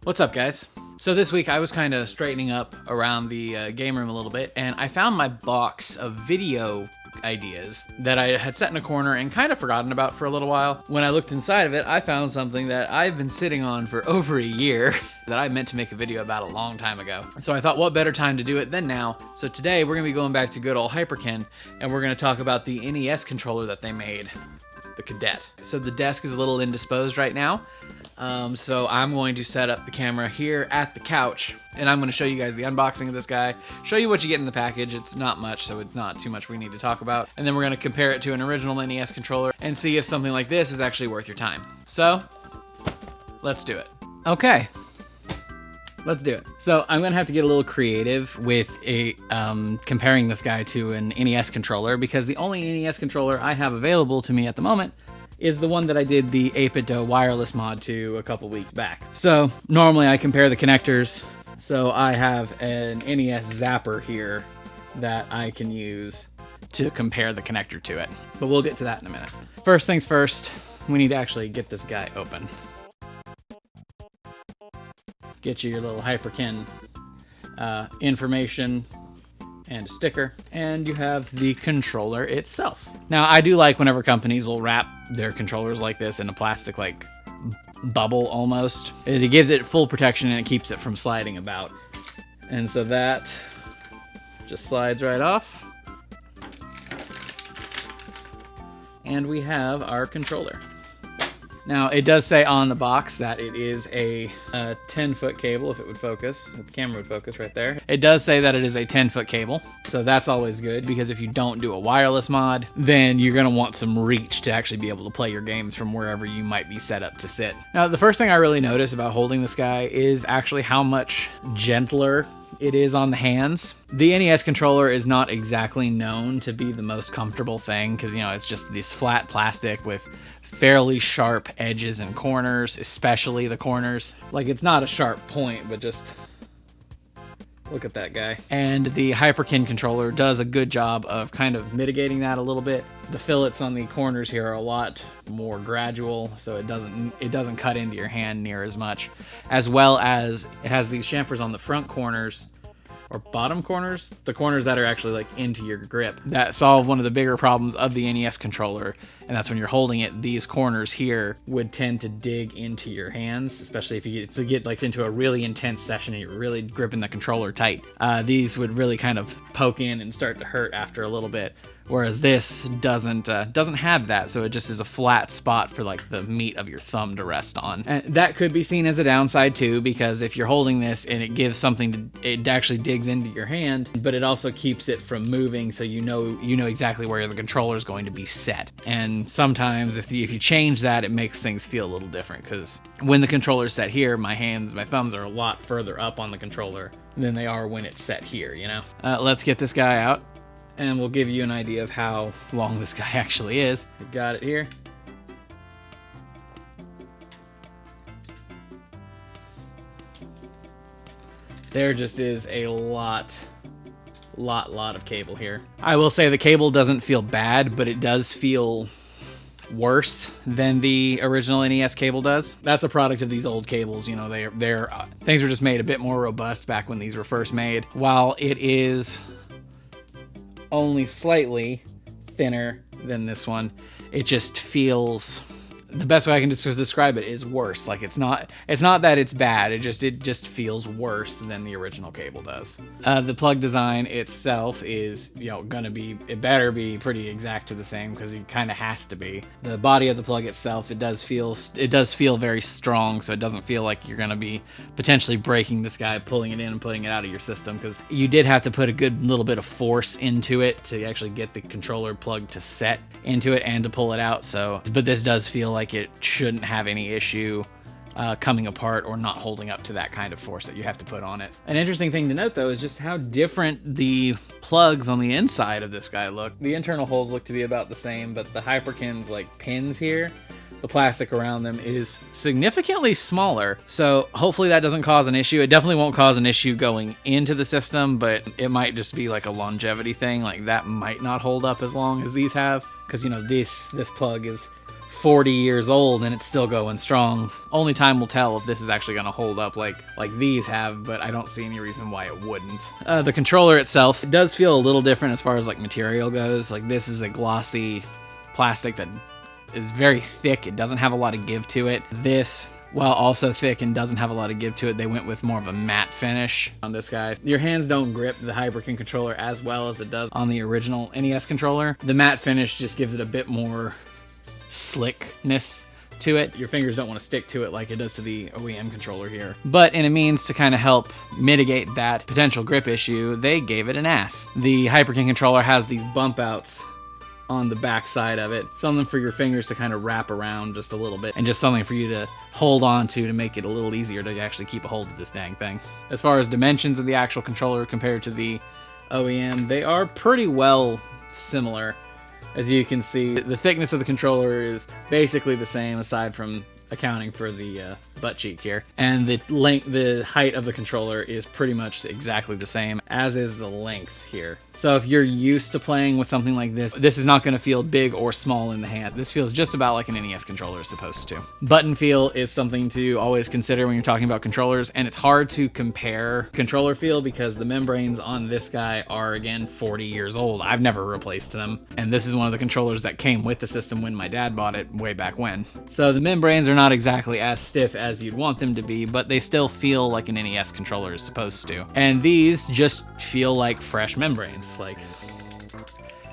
What's up, guys? So this week I was kind of straightening up around the game room a little bit, and I found my box of video ideas that I had set in a corner and kind of forgotten about for a little while. When I looked inside of it, I found something that I've been sitting on for over a year that I meant to make a video about a long time ago. So I thought, what better time to do it than now? So today we're going to be going back to good old Hyperkin, and we're going to talk about the NES controller that they made, the Cadet. So the desk is a little indisposed right now. So I'm going to set up the camera here at the couch, and I'm going to show you guys the unboxing of this guy, show you what you get in the package. It's not much, so it's not too much we need to talk about. And then we're going to compare it to an original NES controller and see if something like this is actually worth your time. So, let's do it. Okay. Let's do it. So I'm going to have to get a little creative with comparing this guy to an NES controller, because the only NES controller I have available to me at the moment is the one that I did the 8-bit wireless mod to a couple weeks back. So normally I compare the connectors. So I have an NES zapper here that I can use to compare the connector to it. But we'll get to that in a minute. First things first, we need to actually get this guy open. Get you your little Hyperkin information and a sticker, and you have the controller itself. Now, I do like whenever companies will wrap their controllers like this in a plastic like bubble almost. It gives it full protection and it keeps it from sliding about. And so that just slides right off. And we have our controller. Now, it does say on the box that it is a 10-foot cable, if it would focus, if the camera would focus right there. It does say that it is a 10-foot cable, so that's always good, because if you don't do a wireless mod, then you're going to want some reach to actually be able to play your games from wherever you might be set up to sit. Now, the first thing I really notice about holding this guy is actually how much gentler it is on the hands. The NES controller is not exactly known to be the most comfortable thing, because, you know, it's just this flat plastic with fairly sharp edges and corners, especially the corners. Like, it's not a sharp point, but just look at that guy. And the Hyperkin controller does a good job of kind of mitigating that a little bit. The fillets on the corners here are a lot more gradual, so it doesn't cut into your hand near as much. As well as it has these chamfers on the front corners, or bottom corners, the corners that are actually like into your grip, that solve one of the bigger problems of the NES controller, and that's when you're holding it, these corners here would tend to dig into your hands, especially if you get like into a really intense session and you're really gripping the controller tight. These would really kind of poke in and start to hurt after a little bit. Whereas this doesn't have that, so it just is a flat spot for like the meat of your thumb to rest on. And that could be seen as a downside too, because if you're holding this and it gives something it actually digs into your hand, but it also keeps it from moving, so you know exactly where the controller is going to be set. And sometimes if you change that, it makes things feel a little different, because when the controller's set here, my thumbs are a lot further up on the controller than they are when it's set here, you know? Let's get this guy out, and we'll give you an idea of how long this guy actually is. We got it here. There just is a lot of cable here. I will say the cable doesn't feel bad, but it does feel worse than the original NES cable does. That's a product of these old cables. You know, things were just made a bit more robust back when these were first made. While it is only slightly thinner than this one, it just feels, the best way I can describe it is worse. Like, it's not that it's bad, it just feels worse than the original cable does. The plug design itself is, you know, it better be pretty exact to the same, because it kind of has to be. The body of the plug itself, it does feel very strong, so it doesn't feel like you're gonna be potentially breaking this guy, pulling it in and putting it out of your system, because you did have to put a good little bit of force into it to actually get the controller plug to set into it and to pull it out. So, but this does feel like it shouldn't have any issue coming apart or not holding up to that kind of force that you have to put on it. An interesting thing to note, though, is just how different the plugs on the inside of this guy look. The internal holes look to be about the same, but the Hyperkin's like pins here, the plastic around them is significantly smaller, so hopefully that doesn't cause an issue. It definitely won't cause an issue going into the system, but it might just be like a longevity thing. Like, that might not hold up as long as these have, because, you know, this plug is 40 years old and it's still going strong. Only time will tell if this is actually going to hold up like these have, but I don't see any reason why it wouldn't. The controller itself, it does feel a little different as far as like material goes. Like this is a glossy plastic that is very thick. It doesn't have a lot of give to it. This, while also thick and doesn't have a lot of give to it, they went with more of a matte finish on this guy. Your hands don't grip the Hyperkin controller as well as it does on the original NES controller. The matte finish just gives it a bit more slickness to it. Your fingers don't want to stick to it like it does to the OEM controller here. But in a means to kind of help mitigate that potential grip issue, they gave it an ass. The Hyperkin controller has these bump outs on the back side of it, something for your fingers to kind of wrap around just a little bit, and just something for you to hold on to make it a little easier to actually keep a hold of this dang thing. As far as dimensions of the actual controller compared to the OEM, they are pretty well similar. As you can see, the thickness of the controller is basically the same aside from accounting for the butt cheek here. And the height of the controller is pretty much exactly the same, as is the length here. So if you're used to playing with something like this, this is not going to feel big or small in the hand. This feels just about like an NES controller is supposed to. Button feel is something to always consider when you're talking about controllers, and it's hard to compare controller feel because the membranes on this guy are, again, 40 years old. I've never replaced them, and this is one of the controllers that came with the system when my dad bought it way back when. So the membranes are not exactly as stiff as you'd want them to be, but they still feel like an NES controller is supposed to. And these just feel like fresh membranes. Like,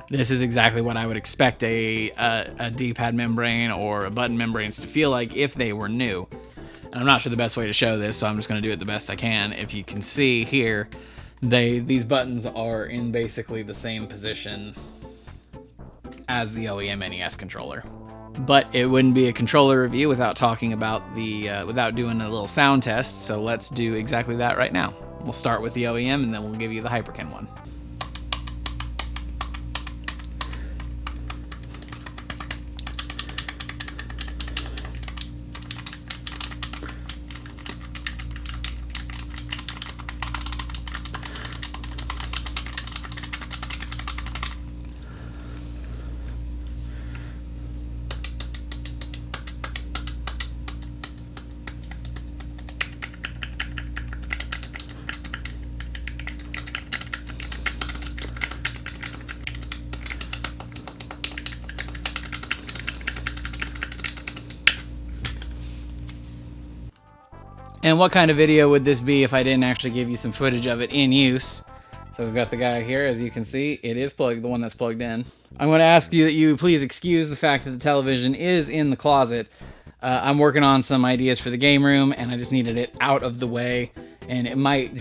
this is exactly what I would expect a D-pad membrane or a button membranes to feel like if they were new. And I'm not sure the best way to show this, so I'm just going to do it the best I can. If you can see here, these buttons are in basically the same position as the OEM NES controller. But it wouldn't be a controller review without talking about without doing a little sound test, so let's do exactly that right now. We'll start with the OEM and then we'll give you the Hyperkin one. And what kind of video would this be if I didn't actually give you some footage of it in use? So we've got the guy here, as you can see, it is plugged, the one that's plugged in. I'm going to ask you that you please excuse the fact that the television is in the closet. I'm working on some ideas for the game room, and I just needed it out of the way. And it might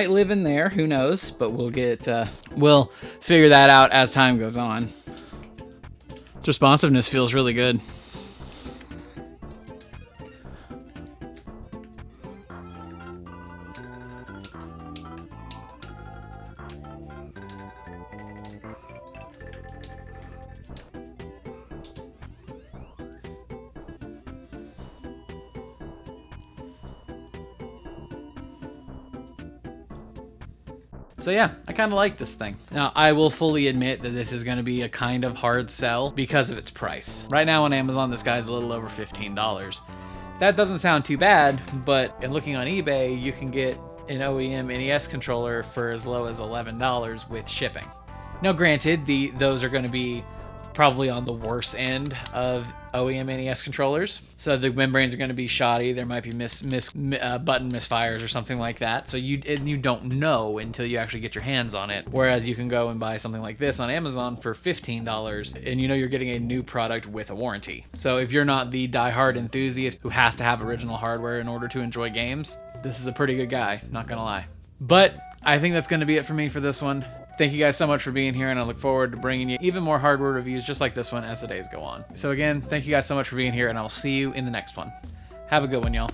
live in there, who knows? But we'll figure that out as time goes on. Its responsiveness feels really good. So yeah, I kind of like this thing. Now, I will fully admit that this is going to be a kind of hard sell because of its price. Right now on Amazon, this guy's a little over $15. That doesn't sound too bad, but in looking on eBay, you can get an OEM NES controller for as low as $11 with shipping. Now, granted, those are going to be probably on the worse end of OEM NES controllers. So the membranes are going to be shoddy. There might be button misfires or something like that. So you don't know until you actually get your hands on it. Whereas you can go and buy something like this on Amazon for $15 and you know you're getting a new product with a warranty. So if you're not the diehard enthusiast who has to have original hardware in order to enjoy games, this is a pretty good guy, not gonna lie. But I think that's going to be it for me for this one. Thank you guys so much for being here, and I look forward to bringing you even more hardware reviews just like this one as the days go on. So again, thank you guys so much for being here, and I will see you in the next one. Have a good one, y'all.